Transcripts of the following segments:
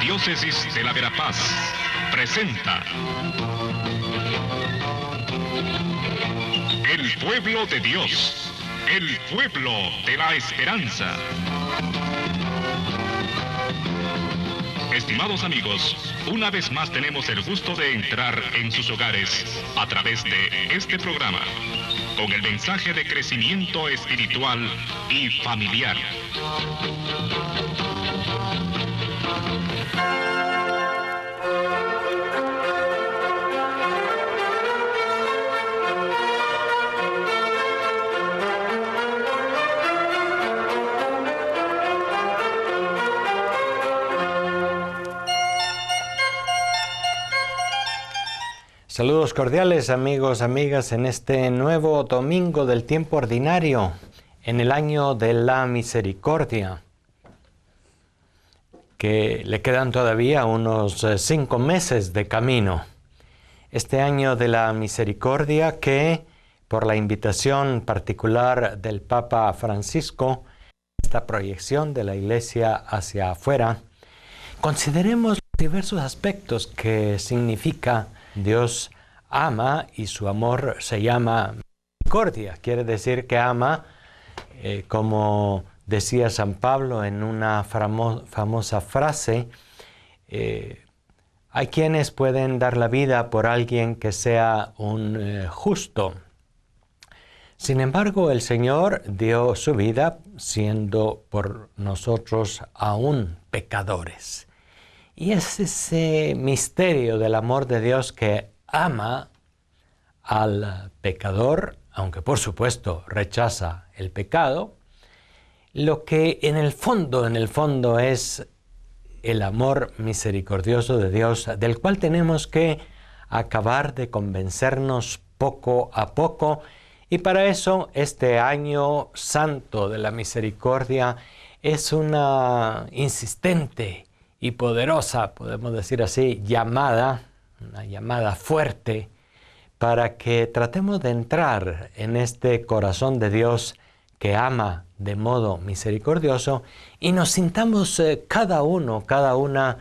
Diócesis de la Verapaz presenta El Pueblo de Dios, el pueblo de la esperanza. Estimados amigos, una vez más tenemos el gusto de entrar en sus hogares a través de este programa, con el mensaje de crecimiento espiritual y familiar. Saludos cordiales amigos, amigas, en este nuevo domingo del tiempo ordinario, en el año de la misericordia, que le quedan todavía unos 5 meses de camino. Este año de la misericordia que, por la invitación particular del Papa Francisco, esta proyección de la Iglesia hacia afuera, consideremos los diversos aspectos que significa Dios ama y su amor se llama misericordia. Quiere decir que ama, como decía San Pablo en una famosa frase, hay quienes pueden dar la vida por alguien que sea un justo. Sin embargo, el Señor dio su vida siendo por nosotros aún pecadores. Y es ese misterio del amor de Dios que ama al pecador, aunque por supuesto rechaza el pecado, lo que en el fondo es el amor misericordioso de Dios, del cual tenemos que acabar de convencernos poco a poco. Y para eso este año santo de la misericordia es una insistente y poderosa, podemos decir así, una llamada fuerte, para que tratemos de entrar en este corazón de Dios que ama de modo misericordioso y nos sintamos cada una,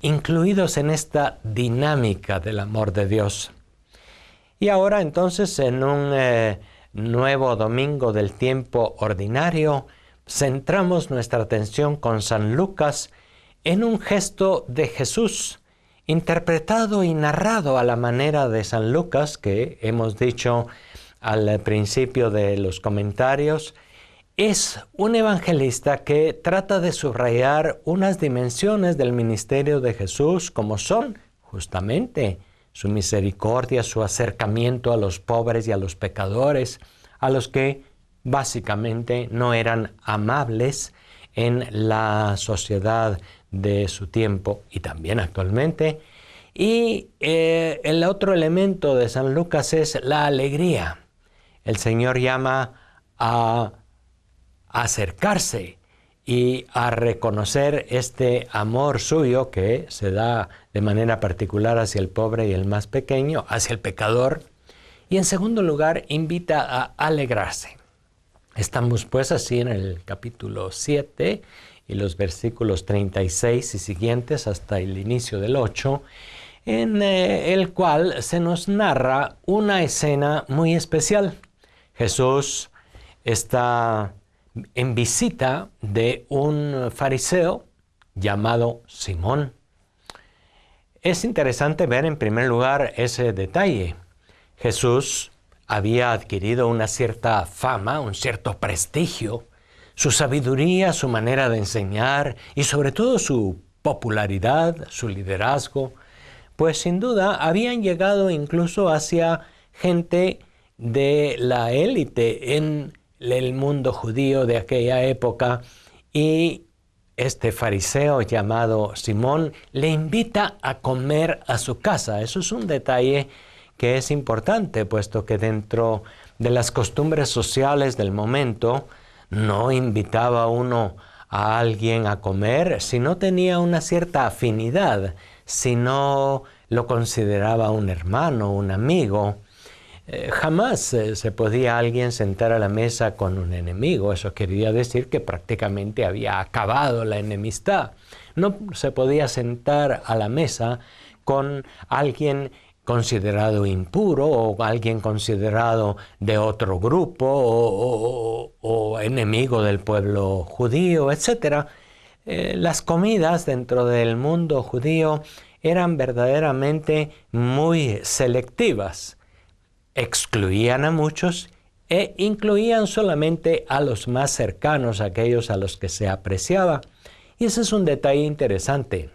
incluidos en esta dinámica del amor de Dios. Y ahora entonces, en un nuevo domingo del tiempo ordinario, centramos nuestra atención con San Lucas en un gesto de Jesús, interpretado y narrado a la manera de San Lucas, que hemos dicho al principio de los comentarios, es un evangelista que trata de subrayar unas dimensiones del ministerio de Jesús, como son justamente su misericordia, su acercamiento a los pobres y a los pecadores, a los que básicamente no eran amables en la sociedad de su tiempo y también actualmente. Y el otro elemento de San Lucas es la alegría. El Señor llama a acercarse y a reconocer este amor suyo que se da de manera particular hacia el pobre y el más pequeño, hacia el pecador. Y en segundo lugar, invita a alegrarse. Estamos pues así en el capítulo 7 y los versículos 36 y siguientes hasta el inicio del 8, en el cual se nos narra una escena muy especial. Jesús está en visita de un fariseo llamado Simón. Es interesante ver en primer lugar ese detalle. Jesús había adquirido una cierta fama, un cierto prestigio. Su sabiduría, su manera de enseñar y sobre todo su popularidad, su liderazgo, pues sin duda habían llegado incluso hacia gente de la élite en el mundo judío de aquella época, y este fariseo llamado Simón le invita a comer a su casa. Eso es un detalle que es importante, puesto que dentro de las costumbres sociales del momento no invitaba uno a alguien a comer si no tenía una cierta afinidad, si no lo consideraba un hermano, un amigo. Jamás se podía alguien sentar a la mesa con un enemigo. Eso quería decir que prácticamente había acabado la enemistad. No se podía sentar a la mesa con alguien considerado impuro o alguien considerado de otro grupo o enemigo del pueblo judío, etc. Las comidas dentro del mundo judío eran verdaderamente muy selectivas. Excluían a muchos e incluían solamente a los más cercanos, aquellos a los que se apreciaba. Y ese es un detalle interesante.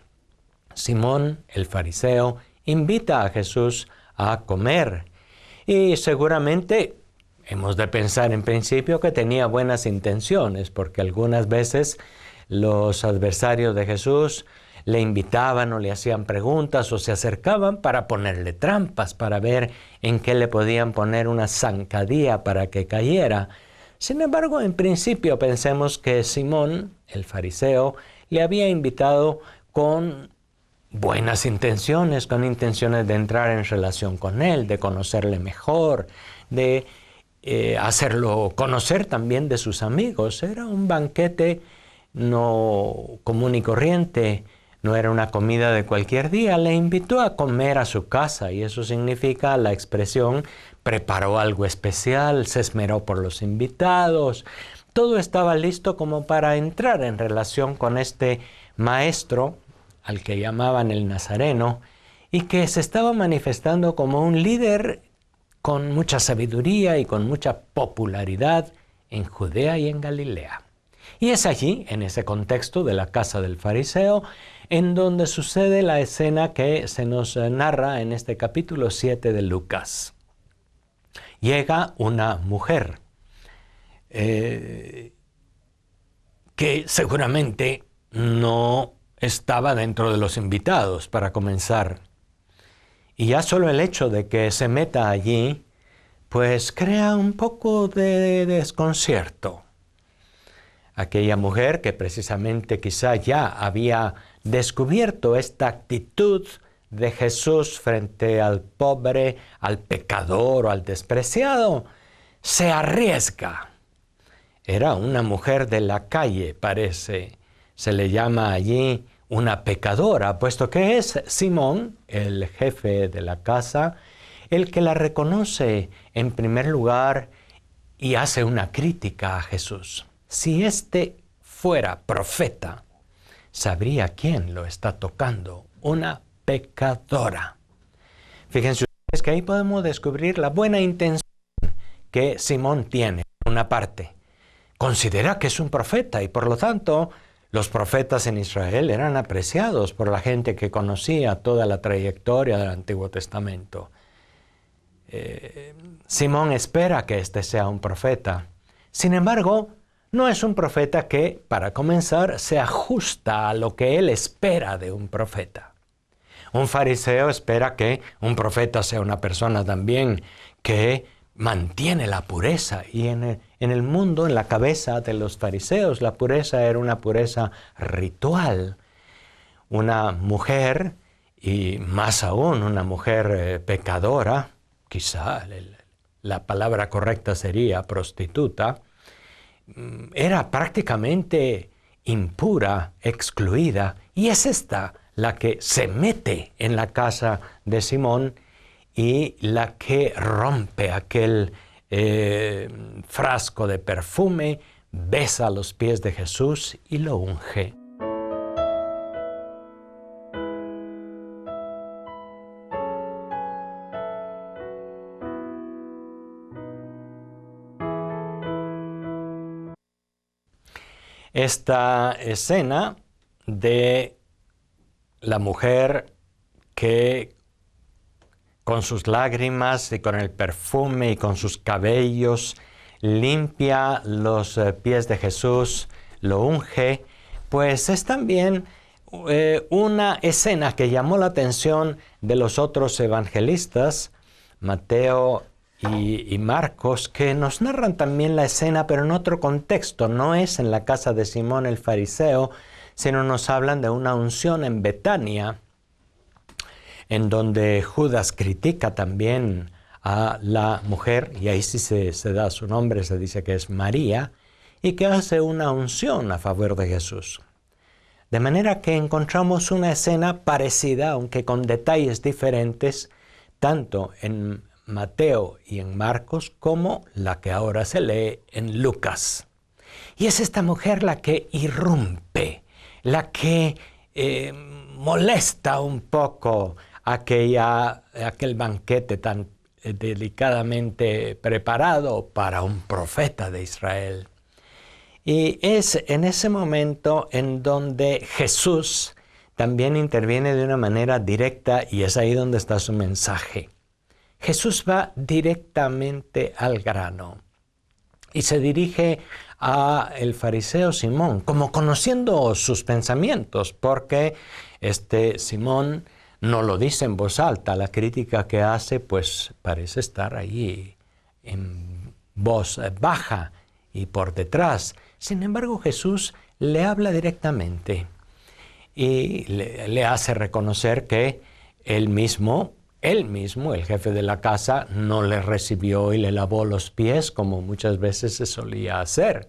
Simón, el fariseo, invita a Jesús a comer. Y seguramente hemos de pensar en principio que tenía buenas intenciones, porque algunas veces los adversarios de Jesús le invitaban o le hacían preguntas o se acercaban para ponerle trampas, para ver en qué le podían poner una zancadilla para que cayera. Sin embargo, en principio pensemos que Simón, el fariseo, le había invitado con buenas intenciones, con intenciones de entrar en relación con él, de conocerle mejor, de hacerlo conocer también de sus amigos. Era un banquete no común y corriente, no era una comida de cualquier día. Le invitó a comer a su casa y eso significa la expresión preparó algo especial, se esmeró por los invitados. Todo estaba listo como para entrar en relación con este maestro, al que llamaban el Nazareno, y que se estaba manifestando como un líder con mucha sabiduría y con mucha popularidad en Judea y en Galilea. Y es allí, en ese contexto de la casa del fariseo, en donde sucede la escena que se nos narra en este capítulo 7 de Lucas. Llega una mujer que seguramente no estaba dentro de los invitados para comenzar. Y ya solo el hecho de que se meta allí, pues crea un poco de desconcierto. Aquella mujer que precisamente quizá ya había descubierto esta actitud de Jesús frente al pobre, al pecador o al despreciado, se arriesga. Era una mujer de la calle, parece. Se le llama allí una pecadora, puesto que es Simón, el jefe de la casa, el que la reconoce en primer lugar y hace una crítica a Jesús. Si éste fuera profeta, sabría quién lo está tocando, una pecadora. Fíjense ustedes que ahí podemos descubrir la buena intención que Simón tiene, por una parte. Considera que es un profeta y por lo tanto los profetas en Israel eran apreciados por la gente que conocía toda la trayectoria del Antiguo Testamento. Simón espera que este sea un profeta. Sin embargo, no es un profeta que, para comenzar, se ajusta a lo que él espera de un profeta. Un fariseo espera que un profeta sea una persona también que mantiene la pureza. Y en el mundo, en la cabeza de los fariseos, la pureza era una pureza ritual. Una mujer, y más aún una mujer pecadora, quizá la palabra correcta sería prostituta, era prácticamente impura, excluida, y es esta la que se mete en la casa de Simón y la que rompe aquel frasco de perfume, besa los pies de Jesús y lo unge. Esta escena de la mujer que con sus lágrimas y con el perfume y con sus cabellos limpia los pies de Jesús, lo unge, pues es también una escena que llamó la atención de los otros evangelistas, Mateo y Marcos, que nos narran también la escena, pero en otro contexto. No es en la casa de Simón el fariseo, sino nos hablan de una unción en Betania, en donde Judas critica también a la mujer, y ahí sí se da su nombre, se dice que es María, y que hace una unción a favor de Jesús. De manera que encontramos una escena parecida, aunque con detalles diferentes, tanto en Mateo y en Marcos, como la que ahora se lee en Lucas. Y es esta mujer la que irrumpe, la que molesta un poco aquel banquete tan delicadamente preparado para un profeta de Israel. Y es en ese momento en donde Jesús también interviene de una manera directa, y es ahí donde está su mensaje. Jesús va directamente al grano y se dirige a el fariseo Simón, como conociendo sus pensamientos, porque Simón no lo dice en voz alta. La crítica que hace pues parece estar ahí en voz baja y por detrás. Sin embargo, Jesús le habla directamente y le hace reconocer que él mismo, el jefe de la casa, no le recibió y le lavó los pies como muchas veces se solía hacer.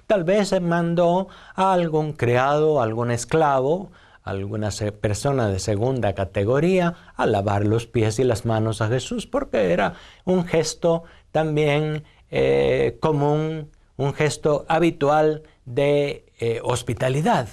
Tal vez mandó a algún criado, algún esclavo, alguna persona de segunda categoría a lavar los pies y las manos a Jesús, porque era un gesto también común, un gesto habitual de hospitalidad.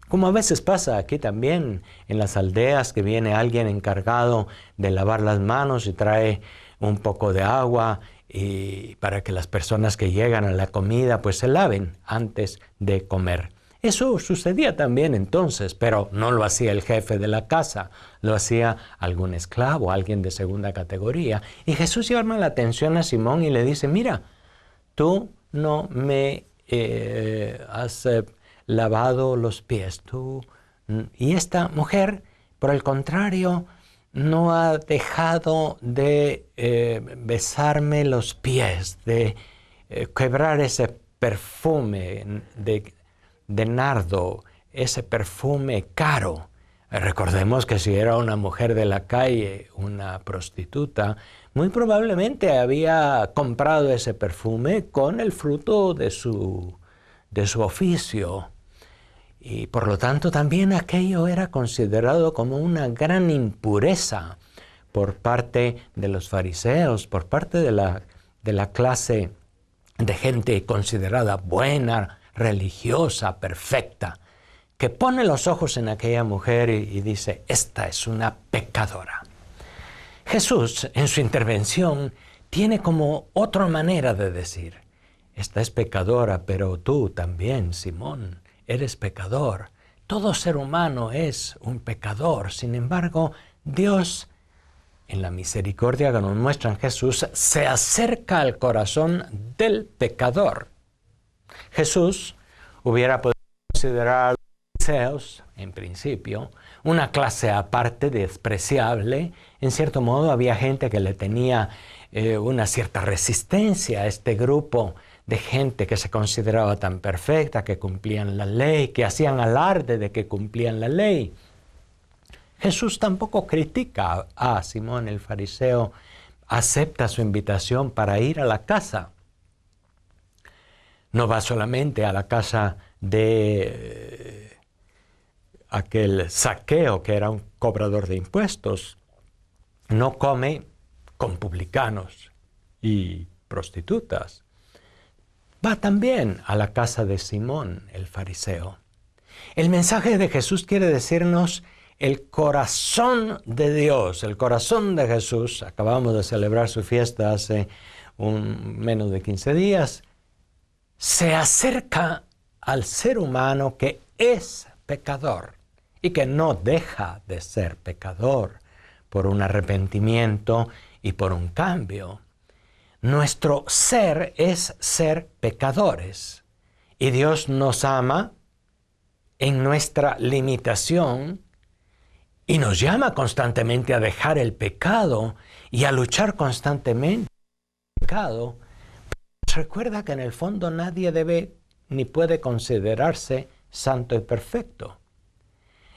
Como a veces pasa aquí también en las aldeas, que viene alguien encargado de lavar las manos y trae un poco de agua y para que las personas que llegan a la comida pues se laven antes de comer. Eso sucedía también entonces, pero no lo hacía el jefe de la casa, lo hacía algún esclavo, alguien de segunda categoría. Y Jesús llama la atención a Simón y le dice, mira, tú no me has lavado los pies. Y esta mujer, por el contrario, no ha dejado de besarme los pies, de quebrar ese perfume de nardo, ese perfume caro. Recordemos que si era una mujer de la calle, una prostituta, muy probablemente había comprado ese perfume con el fruto de su oficio. Y por lo tanto también aquello era considerado como una gran impureza por parte de los fariseos, por parte de la clase de gente considerada buena, religiosa, perfecta, que pone los ojos en aquella mujer y dice, esta es una pecadora. Jesús, en su intervención, tiene como otra manera de decir, esta es pecadora, pero tú también, Simón, eres pecador. Todo ser humano es un pecador. Sin embargo, Dios, en la misericordia que nos muestra en Jesús, se acerca al corazón del pecador. Jesús hubiera podido considerar a los fariseos, en principio, una clase aparte, despreciable. En cierto modo, había gente que le tenía una cierta resistencia a este grupo de gente que se consideraba tan perfecta, que cumplían la ley, que hacían alarde de que cumplían la ley. Jesús tampoco critica a Simón el fariseo, acepta su invitación para ir a la casa. No va solamente a la casa de aquel Zaqueo, que era un cobrador de impuestos. No come con publicanos y prostitutas. Va también a la casa de Simón, el fariseo. El mensaje de Jesús quiere decirnos el corazón de Dios, el corazón de Jesús. Acabamos de celebrar su fiesta hace menos de 15 días. Se acerca al ser humano que es pecador y que no deja de ser pecador por un arrepentimiento y por un cambio. Nuestro ser es ser pecadores y Dios nos ama en nuestra limitación y nos llama constantemente a dejar el pecado y a luchar constantemente contra el pecado. Pero recuerda que en el fondo nadie debe ni puede considerarse santo y perfecto.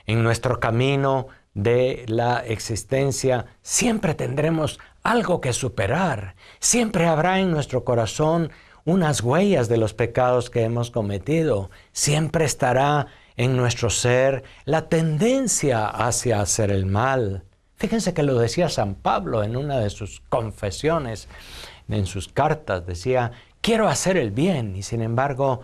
En nuestro camino de la existencia, siempre tendremos algo que superar. Siempre habrá en nuestro corazón unas huellas de los pecados que hemos cometido. Siempre estará en nuestro ser la tendencia hacia hacer el mal. Fíjense que lo decía San Pablo en una de sus confesiones, en sus cartas. Decía, quiero hacer el bien y sin embargo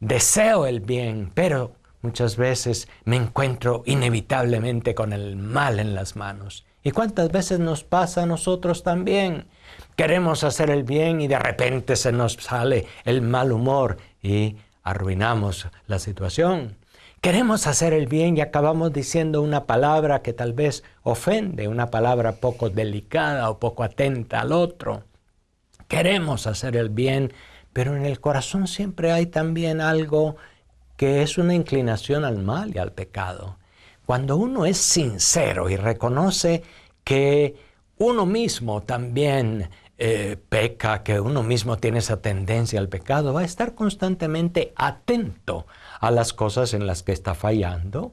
deseo el bien, pero muchas veces me encuentro inevitablemente con el mal en las manos. ¿Y cuántas veces nos pasa a nosotros también? Queremos hacer el bien y de repente se nos sale el mal humor y arruinamos la situación. Queremos hacer el bien y acabamos diciendo una palabra que tal vez ofende, una palabra poco delicada o poco atenta al otro. Queremos hacer el bien, pero en el corazón siempre hay también algo que es una inclinación al mal y al pecado. Cuando uno es sincero y reconoce que uno mismo también peca, que uno mismo tiene esa tendencia al pecado, va a estar constantemente atento a las cosas en las que está fallando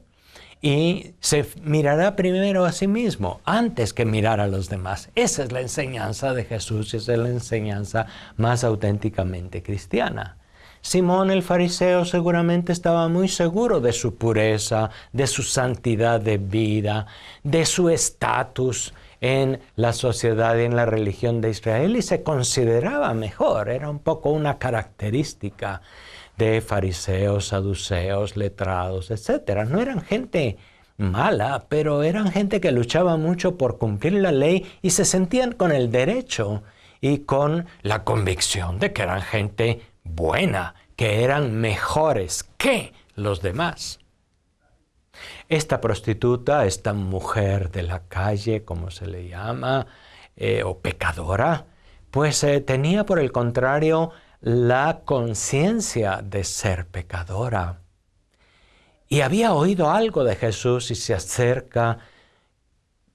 y se mirará primero a sí mismo antes que mirar a los demás. Esa es la enseñanza de Jesús y esa es la enseñanza más auténticamente cristiana. Simón el fariseo seguramente estaba muy seguro de su pureza, de su santidad de vida, de su estatus en la sociedad y en la religión de Israel y se consideraba mejor. Era un poco una característica de fariseos, saduceos, letrados, etc. No eran gente mala, pero eran gente que luchaba mucho por cumplir la ley y se sentían con el derecho y con la convicción de que eran gente buena, que eran mejores que los demás. Esta prostituta, esta mujer de la calle, como se le llama, o pecadora, pues tenía por el contrario la conciencia de ser pecadora. Y había oído algo de Jesús y se acerca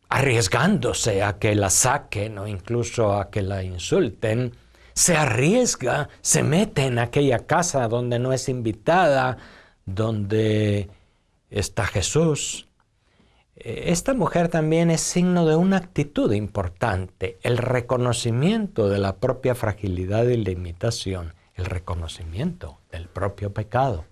arriesgándose a que la saquen o incluso a que la insulten. Se arriesga, se mete en aquella casa donde no es invitada, donde está Jesús. Esta mujer también es signo de una actitud importante, el reconocimiento de la propia fragilidad y limitación, el reconocimiento del propio pecado.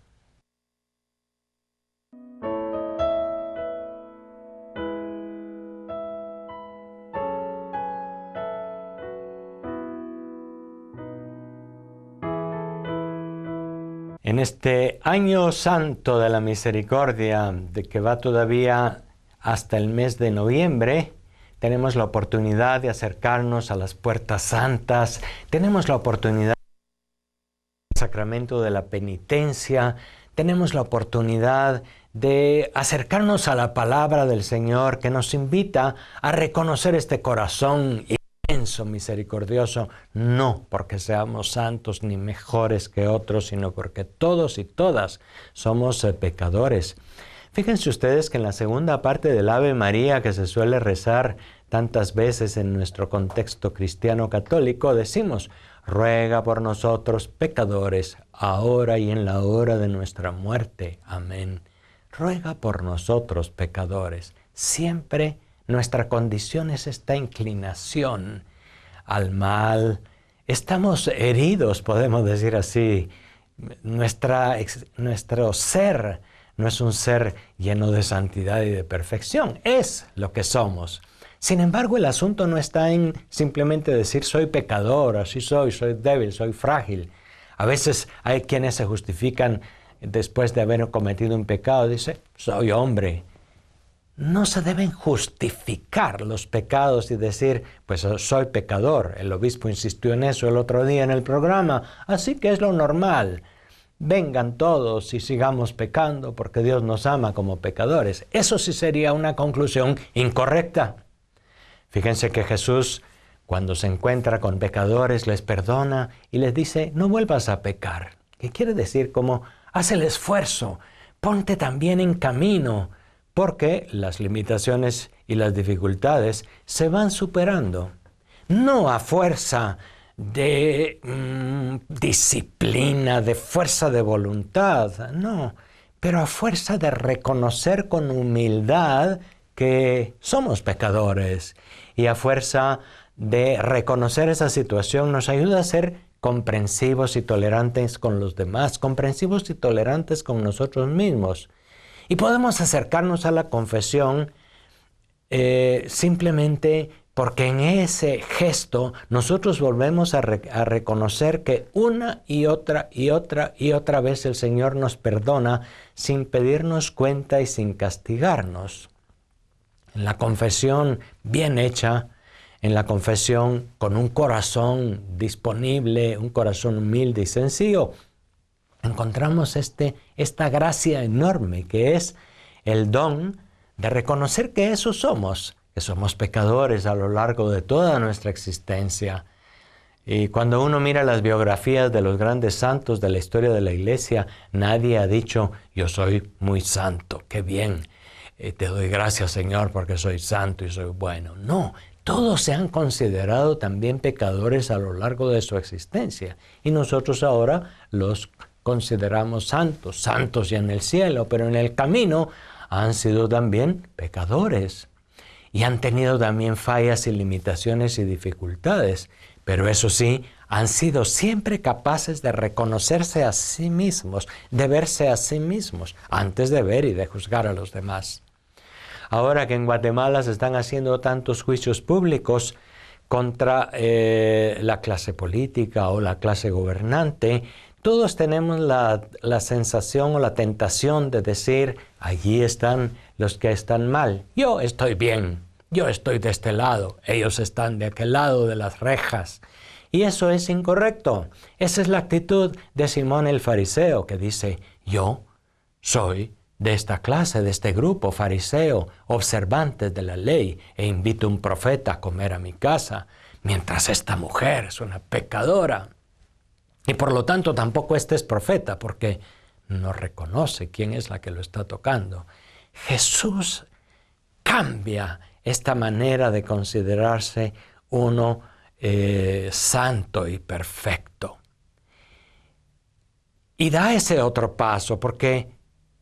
En este año santo de la misericordia, de que va todavía hasta el mes de noviembre, tenemos la oportunidad de acercarnos a las puertas santas, tenemos la oportunidad del sacramento de la penitencia, tenemos la oportunidad de acercarnos a la palabra del Señor que nos invita a reconocer este corazón inmenso, misericordioso, no porque seamos santos ni mejores que otros, sino porque todos y todas somos pecadores. Fíjense ustedes que en la segunda parte del Ave María, que se suele rezar tantas veces en nuestro contexto cristiano católico, decimos, ruega por nosotros pecadores, ahora y en la hora de nuestra muerte. Amén. Ruega por nosotros pecadores. Siempre nuestra condición es esta inclinación al mal. Estamos heridos, podemos decir así. Nuestro ser no es un ser lleno de santidad y de perfección. Es lo que somos. Sin embargo, el asunto no está en simplemente decir soy pecador, así soy débil, soy frágil. A veces hay quienes se justifican después de haber cometido un pecado, dice, soy hombre. No se deben justificar los pecados y decir, pues soy pecador. El obispo insistió en eso el otro día en el programa, así que es lo normal. Vengan todos y sigamos pecando porque Dios nos ama como pecadores. Eso sí sería una conclusión incorrecta. Fíjense que Jesús, cuando se encuentra con pecadores, les perdona y les dice, no vuelvas a pecar. ¿Qué quiere decir? Como, haz el esfuerzo, ponte también en camino, porque las limitaciones y las dificultades se van superando. No a fuerza de disciplina, de fuerza de voluntad, no, pero a fuerza de reconocer con humildad que somos pecadores y a fuerza de reconocer esa situación nos ayuda a ser comprensivos y tolerantes con los demás, comprensivos y tolerantes con nosotros mismos. Y podemos acercarnos a la confesión simplemente porque en ese gesto nosotros volvemos a reconocer que una y otra vez el Señor nos perdona sin pedirnos cuenta y sin castigarnos. En la confesión bien hecha, en la confesión con un corazón disponible, un corazón humilde y sencillo, encontramos esta gracia enorme que es el don de reconocer que eso somos, que somos pecadores a lo largo de toda nuestra existencia. Y cuando uno mira las biografías de los grandes santos de la historia de la Iglesia, nadie ha dicho, yo soy muy santo, qué bien, te doy gracias Señor porque soy santo y soy bueno. No, todos se han considerado también pecadores a lo largo de su existencia. Y nosotros ahora los consideramos santos, santos ya en el cielo, pero en el camino han sido también pecadores. Y han tenido también fallas y limitaciones y dificultades. Pero eso sí, han sido siempre capaces de reconocerse a sí mismos, de verse a sí mismos, antes de ver y de juzgar a los demás. Ahora que en Guatemala se están haciendo tantos juicios públicos contra la clase política o la clase gobernante, todos tenemos la sensación o la tentación de decir, allí están los que están mal, yo estoy bien, yo estoy de este lado, ellos están de aquel lado de las rejas. Y eso es incorrecto. Esa es la actitud de Simón el fariseo, que dice, yo soy de esta clase, de este grupo fariseo, observantes de la ley, e invito a un profeta a comer a mi casa, mientras esta mujer es una pecadora. Y por lo tanto tampoco este es profeta, porque no reconoce quién es la que lo está tocando. Jesús cambia esta manera de considerarse uno santo y perfecto. Y da ese otro paso, porque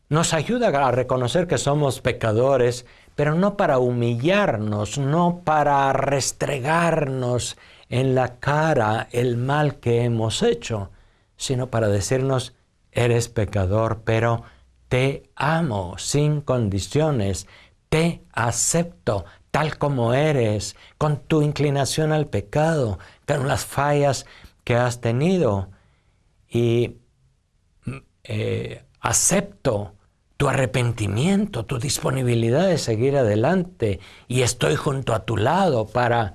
nos ayuda a reconocer que somos pecadores, pero no para humillarnos, no para restregarnos en la cara el mal que hemos hecho, sino para decirnos, eres pecador, pero te amo sin condiciones, te acepto tal como eres, con tu inclinación al pecado, con las fallas que has tenido, y acepto tu arrepentimiento, tu disponibilidad de seguir adelante, y estoy junto a tu lado para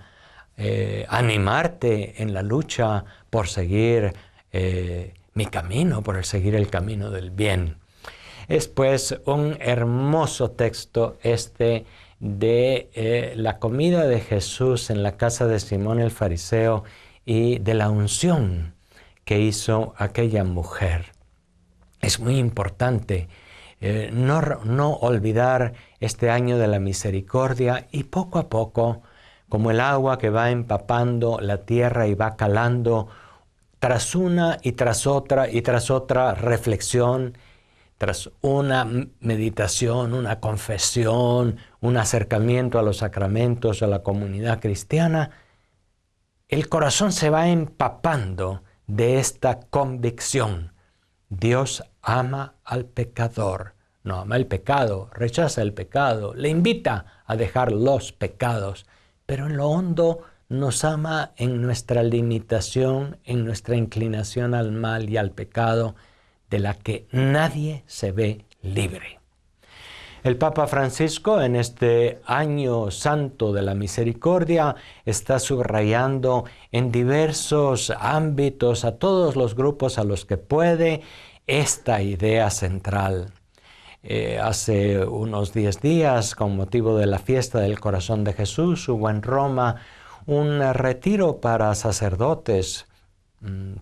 animarte en la lucha por seguir mi camino, por seguir el camino del bien. Es pues un hermoso texto de la comida de Jesús en la casa de Simón el fariseo y de la unción que hizo aquella mujer. Es muy importante no olvidar este año de la misericordia y poco a poco, como el agua que va empapando la tierra y va calando, tras una y tras otra reflexión, tras una meditación, una confesión, un acercamiento a los sacramentos, a la comunidad cristiana, el corazón se va empapando de esta convicción. Dios ama al pecador, no ama el pecado, rechaza el pecado, le invita a dejar los pecados, pero en lo hondo nos ama en nuestra limitación, en nuestra inclinación al mal y al pecado, de la que nadie se ve libre. El Papa Francisco, en este año santo de la misericordia, está subrayando en diversos ámbitos a todos los grupos a los que puede esta idea central. Hace unos 10 días, con motivo de la fiesta del Corazón de Jesús, hubo en Roma un retiro para sacerdotes,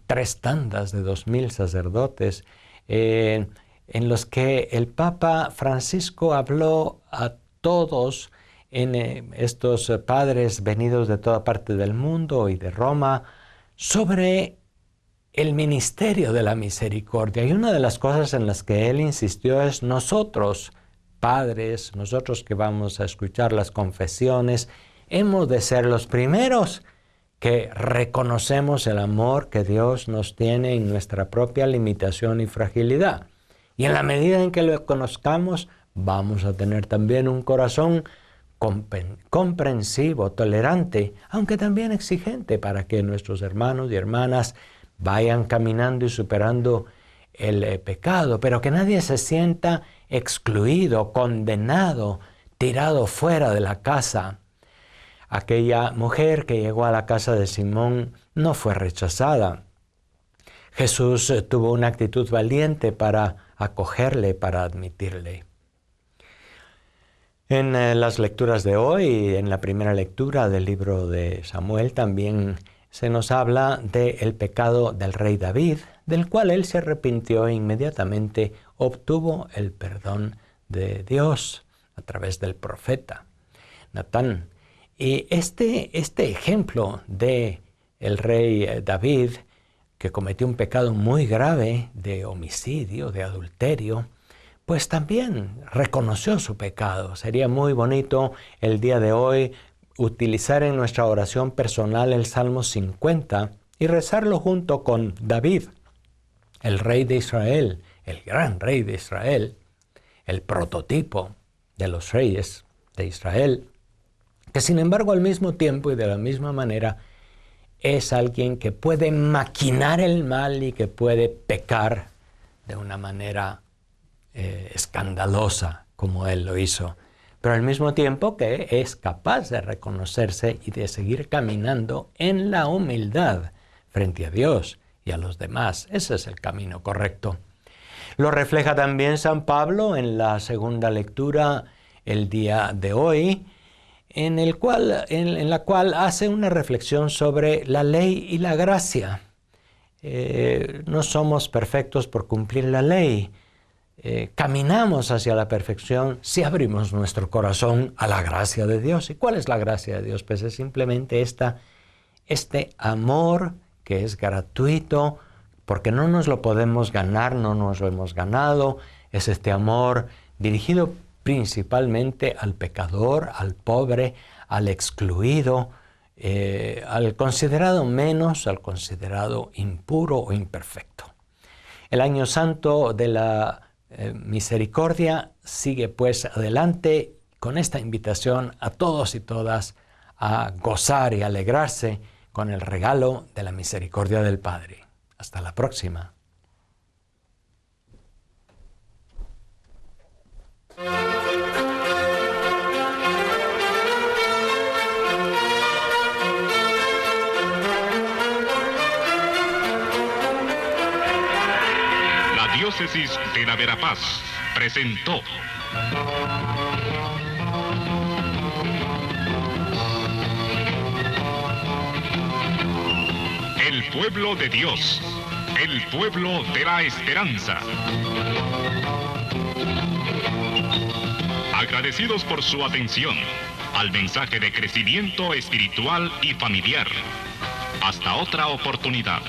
3 tandas de 2,000 sacerdotes, en los que el Papa Francisco habló a todos, estos padres venidos de toda parte del mundo y de Roma, sobre el ministerio de la misericordia. Y una de las cosas en las que él insistió es nosotros, padres, nosotros que vamos a escuchar las confesiones, hemos de ser los primeros que reconocemos el amor que Dios nos tiene en nuestra propia limitación y fragilidad. Y en la medida en que lo conozcamos, vamos a tener también un corazón comprensivo, tolerante, aunque también exigente, para que nuestros hermanos y hermanas vayan caminando y superando el pecado, pero que nadie se sienta excluido, condenado, tirado fuera de la casa. Aquella mujer que llegó a la casa de Simón no fue rechazada. Jesús tuvo una actitud valiente para acogerle, para admitirle. En las lecturas de hoy, en la primera lectura del libro de Samuel, también se nos habla del pecado del rey David, del cual él se arrepintió e inmediatamente obtuvo el perdón de Dios a través del profeta Natán. Y este ejemplo de el rey David, que cometió un pecado muy grave de homicidio, de adulterio, pues también reconoció su pecado. Sería muy bonito el día de hoy utilizar en nuestra oración personal el Salmo 50 y rezarlo junto con David, el rey de Israel, el gran rey de Israel, el prototipo de los reyes de Israel, que sin embargo al mismo tiempo y de la misma manera es alguien que puede maquinar el mal y que puede pecar de una manera escandalosa como él lo hizo, pero al mismo tiempo que es capaz de reconocerse y de seguir caminando en la humildad frente a Dios y a los demás. Ese es el camino correcto. Lo refleja también San Pablo en la segunda lectura el día de hoy, en la cual hace una reflexión sobre la ley y la gracia. No somos perfectos por cumplir la ley. Caminamos hacia la perfección si abrimos nuestro corazón a la gracia de Dios. ¿Y cuál es la gracia de Dios? Pues es simplemente este amor que es gratuito, porque no nos lo podemos ganar, no nos lo hemos ganado. Es este amor dirigido principalmente al pecador, al pobre, al excluido, al considerado menos, al considerado impuro o imperfecto. El año santo de la misericordia sigue pues adelante con esta invitación a todos y todas a gozar y alegrarse con el regalo de la misericordia del Padre. Hasta la próxima. La Diócesis de la Verapaz presentó El pueblo de Dios, el pueblo de la esperanza. Agradecidos por su atención al mensaje de crecimiento espiritual y familiar. Hasta otra oportunidad.